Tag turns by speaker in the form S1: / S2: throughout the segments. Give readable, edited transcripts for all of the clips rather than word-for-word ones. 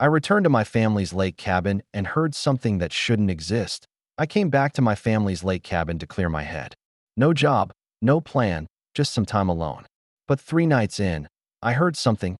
S1: I returned to my family's lake cabin and heard something that shouldn't exist. I came back to my family's lake cabin to clear my head. No job, no plan, just some time alone. But 3 nights in, I heard something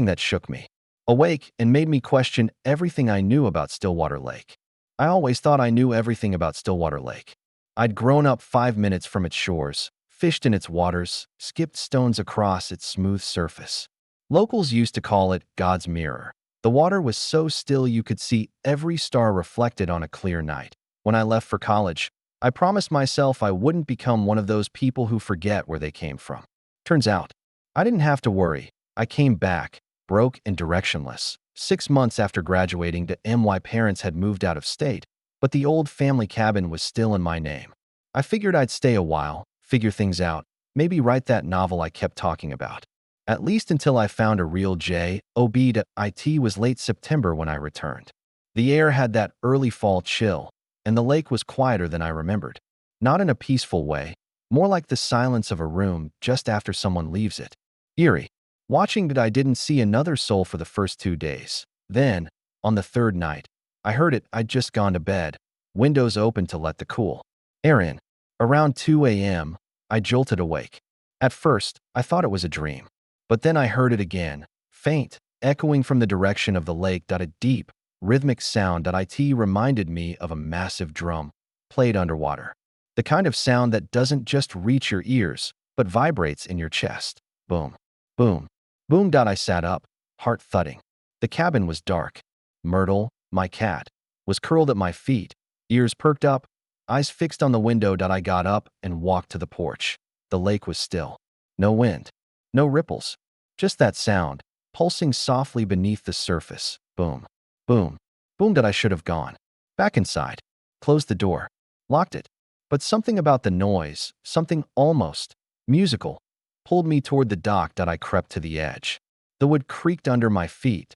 S1: that shook me awake and made me question everything I knew about Stillwater Lake. I always thought I knew everything about Stillwater Lake. I'd grown up 5 minutes from its shores, fished in its waters, skipped stones across its smooth surface. Locals used to call it God's mirror. The water was so still you could see every star reflected on a clear night. When I left for college, I promised myself I wouldn't become one of those people who forget where they came from. Turns out, I didn't have to worry. I came back, broke and directionless, 6 months after graduating to my parents had moved out of state, but the old family cabin was still in my name. I figured I'd stay a while, figure things out, maybe write that novel I kept talking about. At least until I found a real job. It was late September when I returned. The air had that early fall chill, and the lake was quieter than I remembered. Not in a peaceful way, more like the silence of a room just after someone leaves it. Eerie. Watching it, I didn't see another soul for the first 2 days. Then, on the third night, I heard it. I'd just gone to bed, windows open to let the cool air in. Around 2 a.m., I jolted awake. At first, I thought it was a dream. But then I heard it again, faint, echoing from the direction of the lake. A deep, rhythmic sound. It reminded me of a massive drum, played underwater. The kind of sound that doesn't just reach your ears, but vibrates in your chest. Boom, boom, boom. I sat up, heart thudding. The cabin was dark. Myrtle, my cat, was curled at my feet, ears perked up, eyes fixed on the window. I got up and walked to the porch. The lake was still. No wind, no ripples, just that sound, pulsing softly beneath the surface. Boom, boom, boom. I should have gone back inside, closed the door, locked it. But something about the noise, something almost musical, pulled me toward the dock. I crept to the edge. The wood creaked under my feet.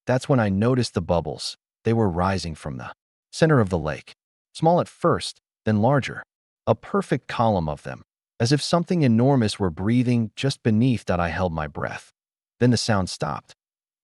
S1: That's when I noticed the bubbles. They were rising from the center of the lake. Small at first, then larger. A perfect column of them, as if something enormous were breathing just beneath. I held my breath. Then the sound stopped.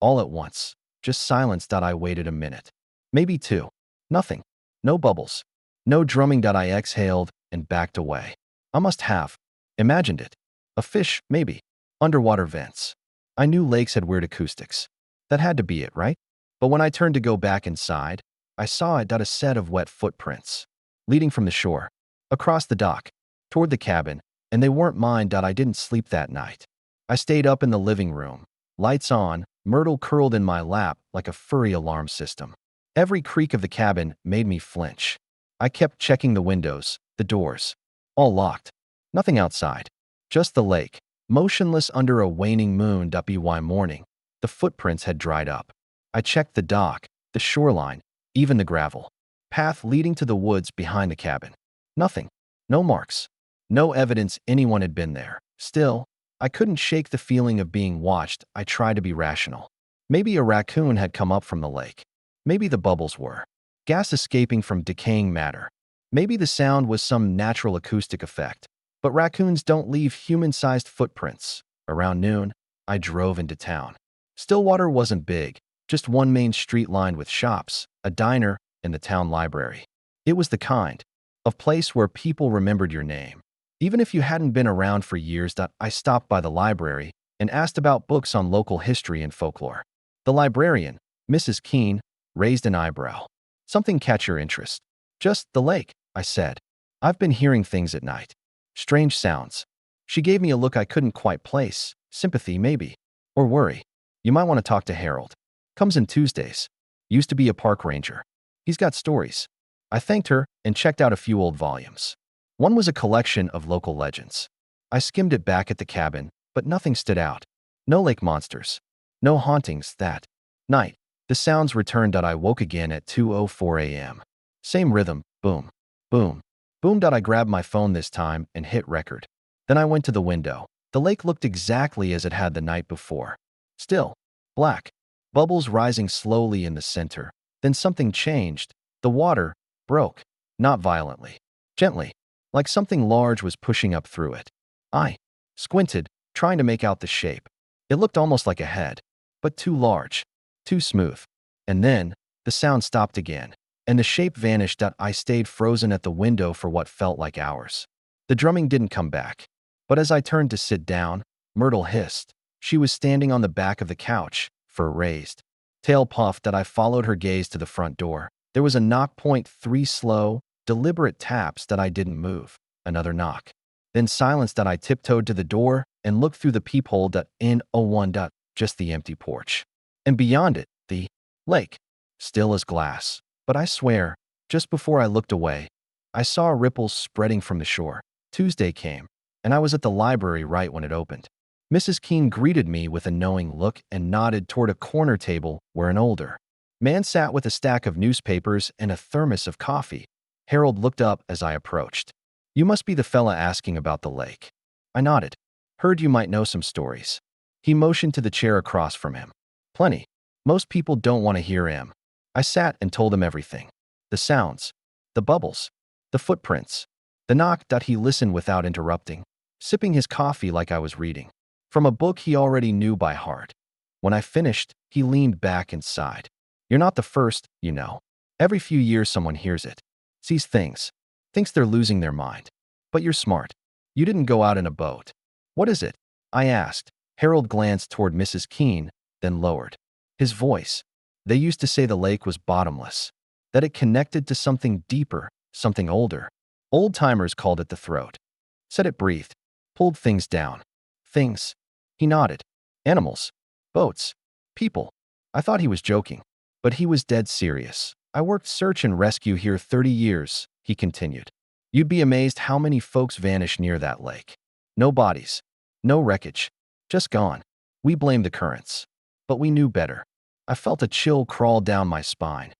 S1: All at once, just silence. I waited a minute. Maybe two. Nothing. No bubbles. No drumming. I exhaled and backed away. I must have imagined it. A fish, maybe. Underwater vents. I knew lakes had weird acoustics. That had to be it, right? But when I turned to go back inside, I saw it. A set of wet footprints, leading from the shore, across the dock, toward the cabin, and they weren't mine. I didn't sleep that night. I stayed up in the living room, lights on, Myrtle curled in my lap like a furry alarm system. Every creak of the cabin made me flinch. I kept checking the windows, the doors, all locked. Nothing outside, just the lake, motionless under a waning moon. By morning, the footprints had dried up. I checked the dock, the shoreline, even the gravel path leading to the woods behind the cabin. Nothing. No marks. No evidence anyone had been there. Still, I couldn't shake the feeling of being watched. I tried to be rational. Maybe a raccoon had come up from the lake. Maybe the bubbles were gas escaping from decaying matter. Maybe the sound was some natural acoustic effect. But raccoons don't leave human-sized footprints. Around noon, I drove into town. Stillwater wasn't big, just one main street lined with shops, a diner, and the town library. It was the kind of place where people remembered your name. Even if you hadn't been around for years. I stopped by the library and asked about books on local history and folklore. The librarian, Mrs. Keene, raised an eyebrow. Something catch your interest? Just the lake, I said. I've been hearing things at night. Strange sounds. She gave me a look I couldn't quite place. Sympathy, maybe. Or worry. You might want to talk to Harold. Comes in Tuesdays. Used to be a park ranger. He's got stories. I thanked her and checked out a few old volumes. One was a collection of local legends. I skimmed it back at the cabin, but nothing stood out. No lake monsters. No hauntings that night. The sounds returned. I woke again at 2:04 a.m. Same rhythm. Boom. Boom. Boom. I grabbed my phone this time and hit record. Then I went to the window. The lake looked exactly as it had the night before. Still. Black. Bubbles rising slowly in the center. Then something changed. The water broke. Not violently. Gently. Like something large was pushing up through it. I squinted, trying to make out the shape. It looked almost like a head, but too large. Too smooth. And then, the sound stopped again, and the shape vanished. I stayed frozen at the window for what felt like hours. The drumming didn't come back. But as I turned to sit down, Myrtle hissed. She was standing on the back of the couch, fur raised. Tail puffed. I followed her gaze to the front door. There was a knock. Three slow, deliberate taps. I didn't move. Another knock. Then silence. I tiptoed to the door and looked through the peephole. In 01. Just the empty porch. And beyond it, the lake. Still as glass. But I swear, just before I looked away, I saw ripples spreading from the shore. Tuesday came, and I was at the library right when it opened. Mrs. Keene greeted me with a knowing look and nodded toward a corner table where an older man sat with a stack of newspapers and a thermos of coffee. Harold looked up as I approached. "You must be the fella asking about the lake." I nodded. "Heard you might know some stories." He motioned to the chair across from him. "Plenty. Most people don't want to hear him." I sat and told him everything. The sounds, the bubbles, the footprints, the knock. He listened without interrupting, sipping his coffee like I was reading from a book he already knew by heart. When I finished, he leaned back and sighed. "You're not the first, you know. Every few years someone hears it, sees things, thinks they're losing their mind. But you're smart. You didn't go out in a boat." "What is it?" I asked. Harold glanced toward Mrs. Keene, then lowered his voice. "They used to say the lake was bottomless, that it connected to something deeper, something older. Old-timers called it the throat. Said it breathed, pulled things down. Things." He nodded. "Animals, boats, people." I thought he was joking, but he was dead serious. "I worked search and rescue here 30 years, he continued. "You'd be amazed how many folks vanish near that lake. No bodies, no wreckage, just gone. We blamed the currents. But we knew better." I felt a chill crawl down my spine.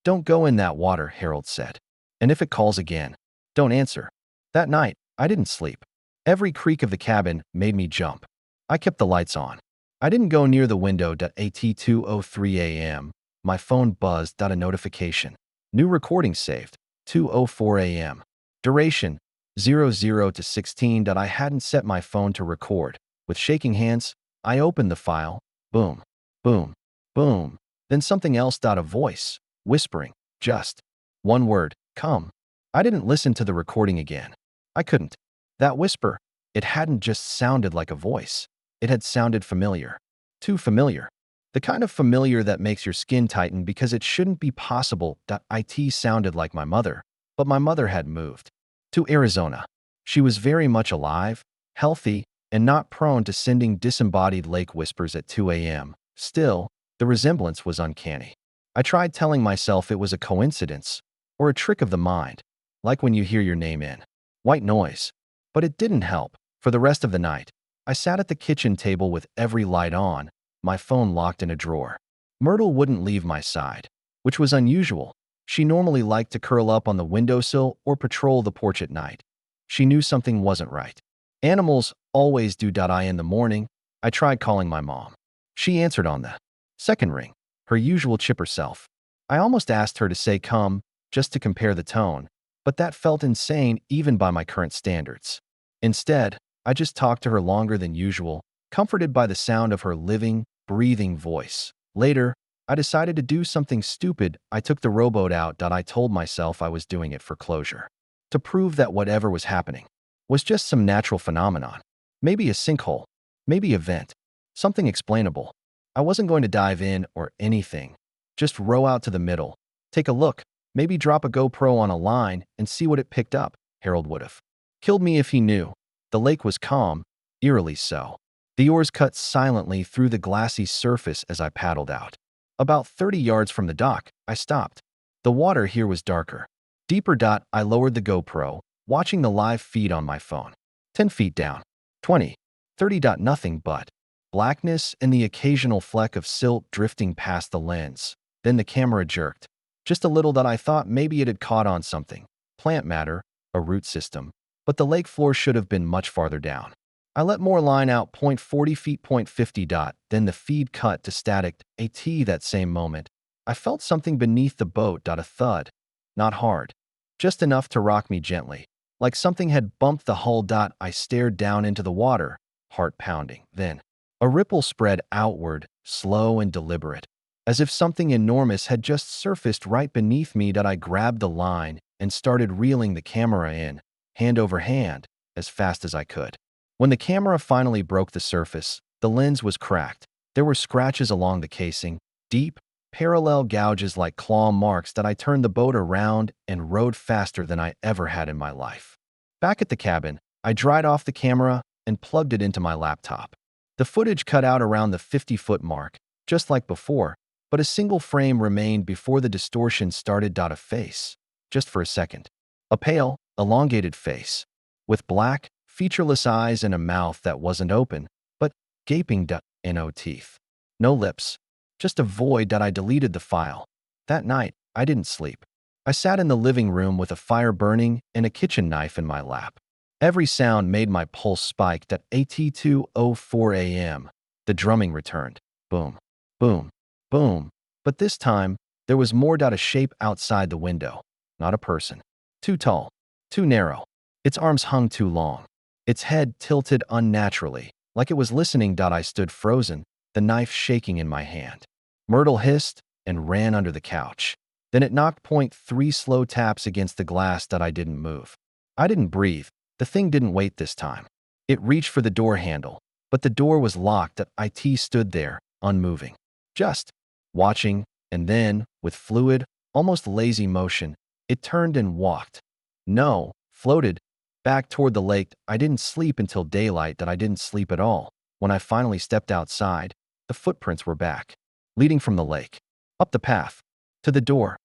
S1: "Don't go in that water," Harold said. "And if it calls again, don't answer." That night, I didn't sleep. Every creak of the cabin made me jump. I kept the lights on. I didn't go near the window. At 2:03 a.m., my phone buzzed. A notification. New recording saved. 2:04 a.m. Duration 00 to 16. I hadn't set my phone to record. With shaking hands, I opened the file. Boom, boom, boom. Then something else. A voice, whispering, just one word, "Come." I didn't listen to the recording again. I couldn't. That whisper, it hadn't just sounded like a voice. It had sounded familiar. Too familiar. The kind of familiar that makes your skin tighten because it shouldn't be possible. It sounded like my mother, but my mother had moved to Arizona. She was very much alive, healthy, and not prone to sending disembodied lake whispers at 2 a.m. Still, the resemblance was uncanny. I tried telling myself it was a coincidence or a trick of the mind, like when you hear your name in white noise. But it didn't help. For the rest of the night, I sat at the kitchen table with every light on, my phone locked in a drawer. Myrtle wouldn't leave my side, which was unusual. She normally liked to curl up on the windowsill or patrol the porch at night. She knew something wasn't right. Animals always do. In the morning, I tried calling my mom. She answered on the second ring, her usual chipper self. I almost asked her to say "come," just to compare the tone, but that felt insane even by my current standards. Instead, I just talked to her longer than usual, comforted by the sound of her living, breathing voice. Later, I decided to do something stupid. I took the rowboat out. I told myself I was doing it for closure, to prove that whatever was happening was just some natural phenomenon. Maybe a sinkhole, maybe a vent, something explainable. I wasn't going to dive in or anything, just row out to the middle, take a look, maybe drop a GoPro on a line and see what it picked up. Harold would have killed me if he knew. The lake was calm, eerily so. The oars cut silently through the glassy surface as I paddled out. About 30 yards from the dock, I stopped. The water here was darker, deeper. I lowered the GoPro, watching the live feed on my phone. 10 feet down, 20, 30. Nothing but blackness and the occasional fleck of silt drifting past the lens. Then the camera jerked. Just a little. I thought maybe it had caught on something. Plant matter, a root system. But the lake floor should have been much farther down. I let more line out. 40 feet. 50. Then the feed cut to static. That same moment, I felt something beneath the boat. A thud. Not hard. Just enough to rock me gently. Like something had bumped the hull. I stared down into the water, heart pounding. Then, a ripple spread outward, slow and deliberate. As if something enormous had just surfaced right beneath me, that I grabbed the line and started reeling the camera in, hand over hand, as fast as I could. When the camera finally broke the surface, the lens was cracked. There were scratches along the casing, deep, parallel gouges like claw marks. That I turned the boat around and rowed faster than I ever had in my life. Back at the cabin, I dried off the camera and plugged it into my laptop. The footage cut out around the 50-foot mark, just like before, but a single frame remained before the distortion started. A face, just for a second. A pale, elongated face, with black, featureless eyes and a mouth that wasn't open, but gaping. No teeth. No lips. Just a void. That I deleted the file. That night, I didn't sleep. I sat in the living room with a fire burning and a kitchen knife in my lap. Every sound made my pulse spike. At 2:04 a.m., the drumming returned. Boom, boom, boom. But this time, there was more. A shape outside the window. Not a person. Too tall. Too narrow. Its arms hung too long. Its head tilted unnaturally, like it was listening. I stood frozen, the knife shaking in my hand. Myrtle hissed and ran under the couch. Then it knocked .3 slow taps against the glass. I didn't move. I didn't breathe. The thing didn't wait this time. It reached for the door handle, but the door was locked. It stood there, unmoving, just watching, and then, with fluid, almost lazy motion, it turned and walked. No, floated, back toward the lake. I didn't sleep until daylight. I didn't sleep at all. When I finally stepped outside, the footprints were back, leading from the lake, up the path, to the door.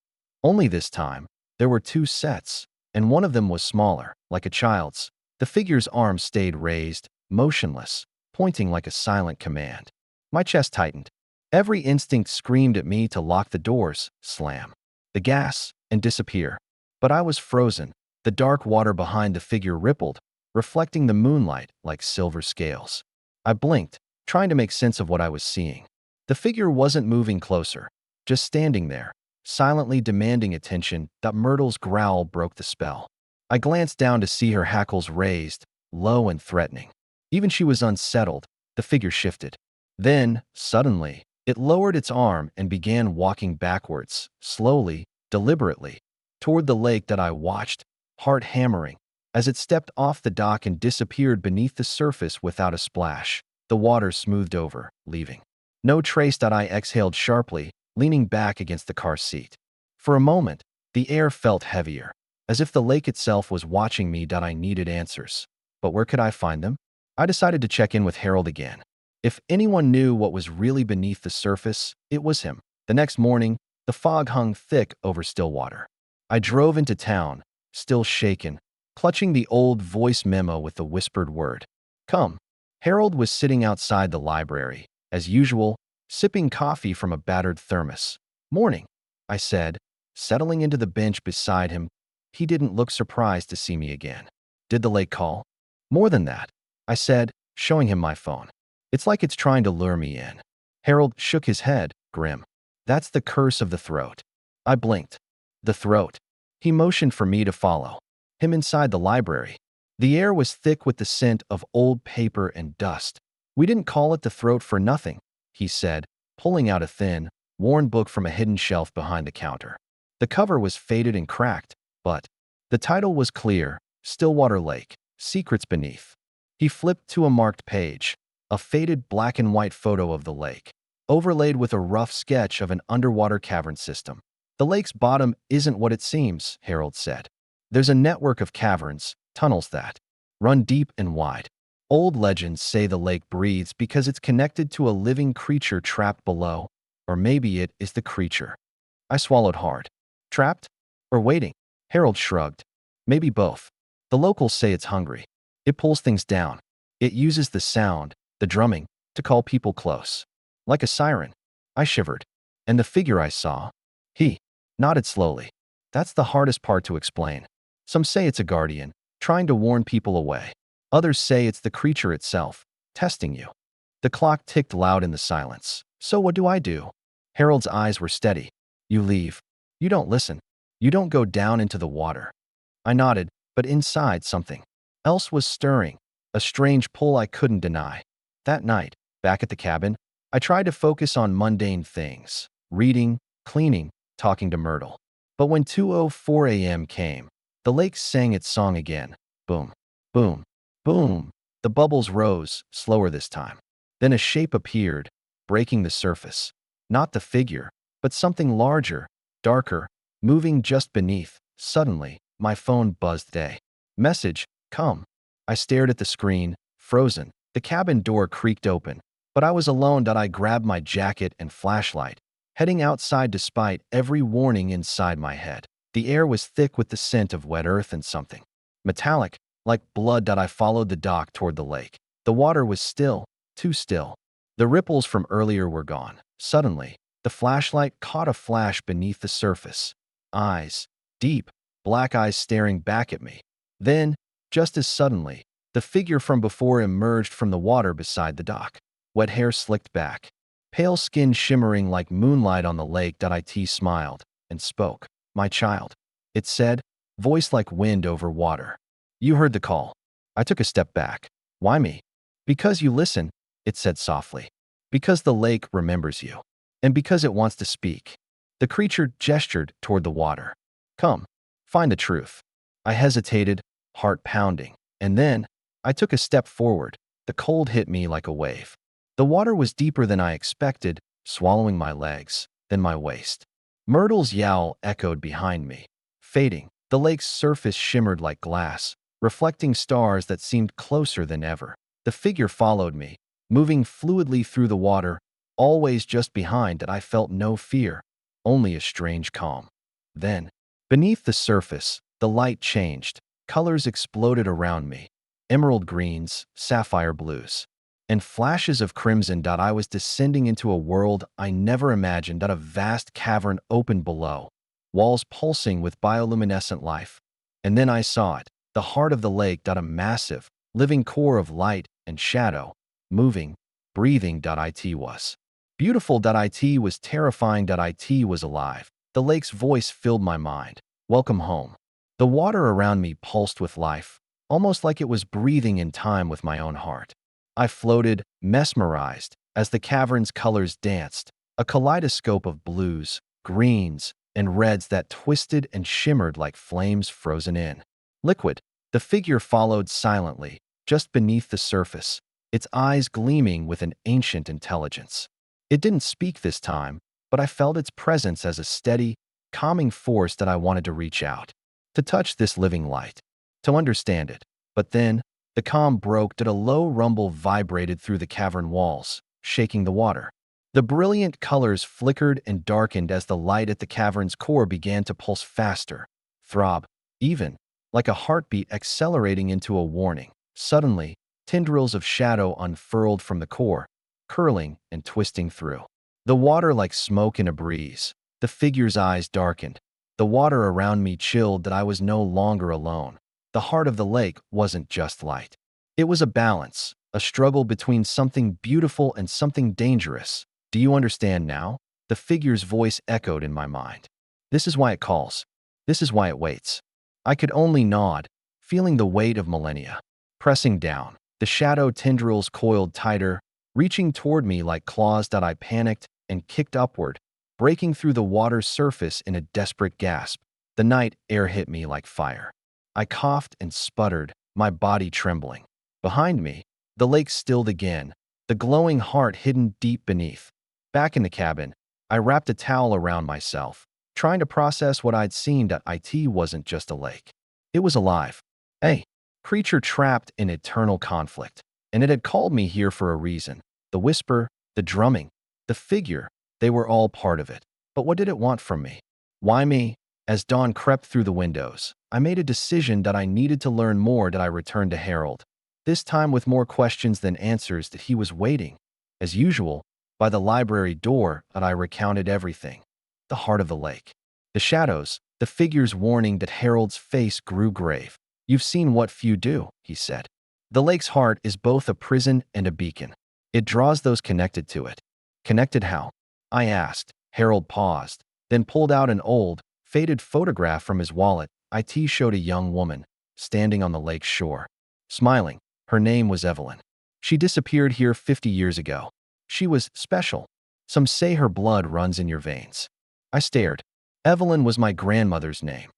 S1: Only this time, there were two sets, and one of them was smaller, like a child's. The figure's arms stayed raised, motionless, pointing like a silent command. My chest tightened. Every instinct screamed at me to lock the doors, slam the gas, and disappear. But I was frozen. The dark water behind the figure rippled, reflecting the moonlight like silver scales. I blinked, trying to make sense of what I was seeing. The figure wasn't moving closer, just standing there, silently demanding attention. Myrtle's growl broke the spell. I glanced down to see her hackles raised, low and threatening. Even she was unsettled. The figure shifted. Then, suddenly, it lowered its arm and began walking backwards, slowly, deliberately, toward the lake. I watched, heart hammering, as it stepped off the dock and disappeared beneath the surface without a splash. The water smoothed over, leaving no trace. I exhaled sharply, leaning back against the car seat. For a moment, the air felt heavier, as if the lake itself was watching me. I needed answers. But where could I find them? I decided to check in with Harold again. If anyone knew what was really beneath the surface, it was him. The next morning, the fog hung thick over Stillwater. I drove into town, still shaken, clutching the old voice memo with the whispered word, "Come." Harold was sitting outside the library, as usual, sipping coffee from a battered thermos. "Morning," I said, settling into the bench beside him. He didn't look surprised to see me again. "Did the lake call?" "More than that," I said, showing him my phone. "It's like it's trying to lure me in." Harold shook his head, grim. "That's the curse of the throat." I blinked. The throat. He motioned for me to follow him inside the library. The air was thick with the scent of old paper and dust. "We didn't call it the throat for nothing," he said, pulling out a thin, worn book from a hidden shelf behind the counter. The cover was faded and cracked, but the title was clear: Stillwater Lake, Secrets Beneath. He flipped to a marked page, a faded black and white photo of the lake, overlaid with a rough sketch of an underwater cavern system. "The lake's bottom isn't what it seems," Harold said. "There's a network of caverns, tunnels that run deep and wide. Old legends say the lake breathes because it's connected to a living creature trapped below, or maybe it is the creature." I swallowed hard. "Trapped? Or waiting?" Harold shrugged. "Maybe both. The locals say it's hungry. It pulls things down. It uses the sound, the drumming, to call people close. Like a siren." I shivered. "And the figure I saw?" He nodded slowly. "That's the hardest part to explain. Some say it's a guardian, trying to warn people away. Others say it's the creature itself, testing you." The clock ticked loud in the silence. "So what do I do?" Harold's eyes were steady. "You leave. You don't listen. You don't go down into the water." I nodded, but inside something else was stirring, a strange pull I couldn't deny. That night, back at the cabin, I tried to focus on mundane things. reading, cleaning, talking to Myrtle. But when 2:04 a.m. came, the lake sang its song again. Boom, boom, boom. The bubbles rose, slower this time. Then a shape appeared, breaking the surface. Not the figure, but something larger, darker, moving just beneath. Suddenly, my phone buzzed. Message, come. I stared at the screen, frozen. The cabin door creaked open, but I was alone. I grabbed my jacket and flashlight, heading outside despite every warning inside my head. The air was thick with the scent of wet earth and something metallic, like blood. I followed the dock toward the lake. The water was still, too still. The ripples from earlier were gone. Suddenly, the flashlight caught a flash beneath the surface. Eyes, deep, black eyes staring back at me. Then, just as suddenly, the figure from before emerged from the water beside the dock. Wet hair slicked back, pale skin shimmering like moonlight on the lake. It smiled and spoke. My child, it said, voice like wind over water. You heard the call. I took a step back. Why me? Because you listen, it said softly. Because the lake remembers you. And because it wants to speak. The creature gestured toward the water. Come, find the truth. I hesitated, heart pounding. And then, I took a step forward. The cold hit me like a wave. The water was deeper than I expected, swallowing my legs, then my waist. Myrtle's yowl echoed behind me. Fading, the lake's surface shimmered like glass, reflecting stars that seemed closer than ever. The figure followed me, moving fluidly through the water, always just behind. I felt no fear, only a strange calm. Then, beneath the surface, the light changed. Colors exploded around me. Emerald greens, sapphire blues, and flashes of crimson. I was descending into a world I never imagined. A vast cavern opened below, walls pulsing with bioluminescent life. And then I saw it, the heart of the lake. A massive, living core of light and shadow, moving, breathing. It was beautiful. It was terrifying. It was alive. The lake's voice filled my mind. Welcome home. The water around me pulsed with life, almost like it was breathing in time with my own heart. I floated, mesmerized, as the cavern's colors danced, a kaleidoscope of blues, greens, and reds that twisted and shimmered like flames frozen in liquid. The figure followed silently, just beneath the surface, its eyes gleaming with an ancient intelligence. It didn't speak this time, but I felt its presence as a steady, calming force. I wanted to reach out, to touch this living light, to understand it. But then, the calm broke. A low rumble vibrated through the cavern walls, shaking the water. The brilliant colors flickered and darkened as the light at the cavern's core began to pulse faster, throb, even, like a heartbeat accelerating into a warning. Suddenly, tendrils of shadow unfurled from the core, curling and twisting through the water like smoke in a breeze. The figure's eyes darkened. The water around me chilled. I was no longer alone. The heart of the lake wasn't just light. It was a balance, a struggle between something beautiful and something dangerous. Do you understand now? The figure's voice echoed in my mind. This is why it calls. This is why it waits. I could only nod, feeling the weight of millennia pressing down. The shadow tendrils coiled tighter, reaching toward me like claws. I panicked and kicked upward, breaking through the water's surface in a desperate gasp. The night air hit me like fire. I coughed and sputtered, my body trembling. Behind me, the lake stilled again, the glowing heart hidden deep beneath. Back in the cabin, I wrapped a towel around myself, trying to process what I'd seen. It wasn't just a lake. It was alive. A creature trapped in eternal conflict. And it had called me here for a reason. The whisper, the drumming, the figure, they were all part of it. But what did it want from me? Why me? As dawn crept through the windows, I made a decision that I needed to learn more. I returned to Harold, this time with more questions than answers. He was waiting, as usual, by the library door. I recounted everything. The heart of the lake, the shadows, the figure's warning. Harold's face grew grave. You've seen what few do, he said. The lake's heart is both a prison and a beacon. It draws those connected to it. Connected how? I asked. Harold paused, then pulled out an old, faded photograph from his wallet. It showed a young woman, standing on the lake's shore, smiling. Her name was Evelyn. She disappeared here 50 years ago. She was special. Some say her blood runs in your veins. I stared. Evelyn was my grandmother's name.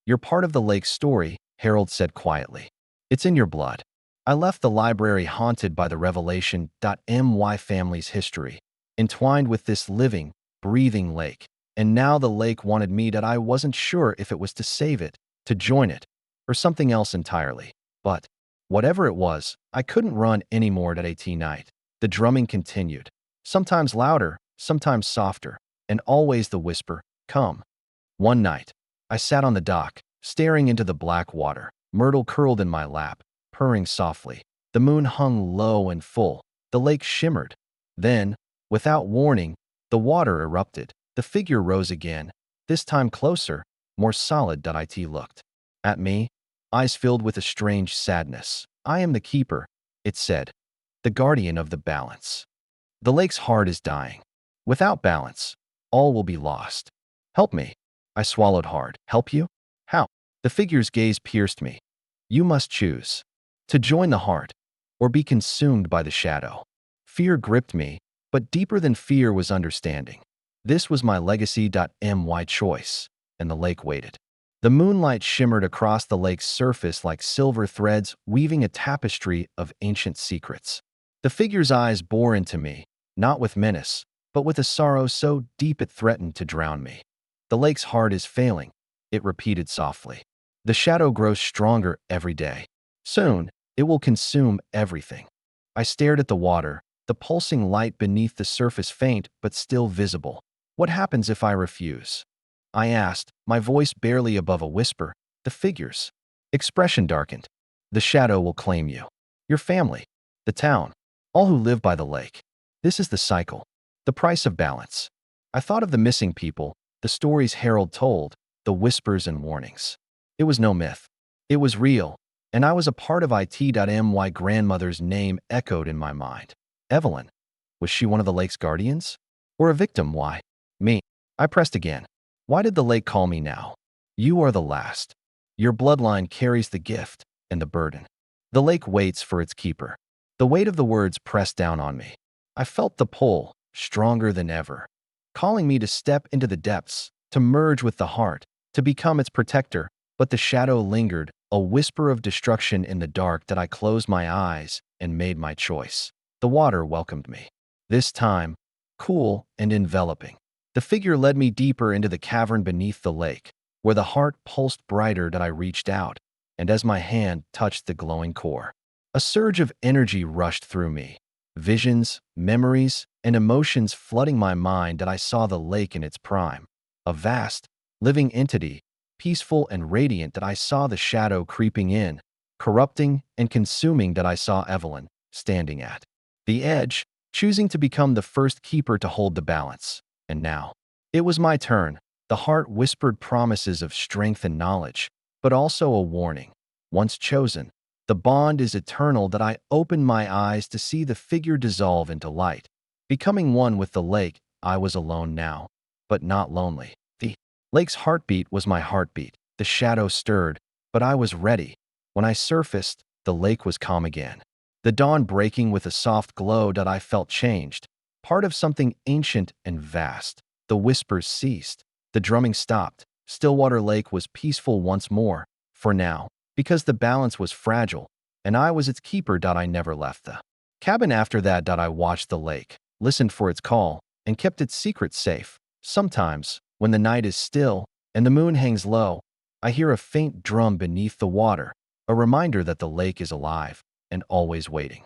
S1: You're part of the lake story, Harold said quietly. It's in your blood. I left the library haunted by the revelation. My family's history, entwined with this living, breathing lake. And now the lake wanted me that I wasn't sure if it was to save it, to join it, or something else entirely. But whatever it was, I couldn't run anymore that AT night. The drumming continued, sometimes louder, sometimes softer, and always the whisper, come. One night, I sat on the dock, staring into the black water. Myrtle curled in my lap, purring softly. The moon hung low and full. The lake shimmered. Then, without warning, the water erupted. The figure rose again, this time closer, more solid. It looked at me, eyes filled with a strange sadness. I am the keeper, it said, the guardian of the balance. The lake's heart is dying. Without balance, all will be lost. Help me. I swallowed hard. Help you? How? The figure's gaze pierced me. You must choose. To join the heart, or be consumed by the shadow. Fear gripped me, but deeper than fear was understanding. This was my legacy. My choice, and the lake waited. The moonlight shimmered across the lake's surface like silver threads, weaving a tapestry of ancient secrets. The figure's eyes bore into me, not with menace, but with a sorrow so deep it threatened to drown me. The lake's heart is failing, it repeated softly. The shadow grows stronger every day. Soon, it will consume everything. I stared at the water, the pulsing light beneath the surface faint but still visible. What happens if I refuse? I asked, my voice barely above a whisper. The figure's expression darkened. The shadow will claim you. Your family. The town. All who live by the lake. This is the cycle. The price of balance. I thought of the missing people, the stories Harold told, the whispers and warnings. It was no myth. It was real, and I was a part of it. My grandmother's name echoed in my mind. Evelyn. Was she one of the lake's guardians? Or a victim? Why? Me. I pressed again. Why did the lake call me now? You are the last. Your bloodline carries the gift and the burden. The lake waits for its keeper. The weight of the words pressed down on me. I felt the pull, stronger than ever, calling me to step into the depths, to merge with the heart, to become its protector. But the shadow lingered, a whisper of destruction in the dark. I closed my eyes and made my choice. The water welcomed me. This time, cool and enveloping. The figure led me deeper into the cavern beneath the lake, where the heart pulsed brighter. I reached out, and as my hand touched the glowing core, a surge of energy rushed through me. Visions, memories, and emotions flooding my mind. I saw the lake in its prime, a vast, living entity, peaceful and radiant. I saw the shadow creeping in, corrupting and consuming. I saw Evelyn, standing at the edge, choosing to become the first keeper to hold the balance. And now, it was my turn. The heart whispered promises of strength and knowledge, but also a warning. Once chosen, the bond is eternal. I opened my eyes to see the figure dissolve into light. Becoming one with the lake, I was alone now, but not lonely. The lake's heartbeat was my heartbeat. The shadow stirred, but I was ready. When I surfaced, the lake was calm again. The dawn breaking with a soft glow. I felt changed, part of something ancient and vast. The whispers ceased. The drumming stopped. Stillwater Lake was peaceful once more, for now, because the balance was fragile, and I was its keeper. I never left the cabin after that. I watched the lake, listened for its call, and kept its secret safe. Sometimes, when the night is still and the moon hangs low, I hear a faint drum beneath the water, a reminder that the lake is alive and always waiting.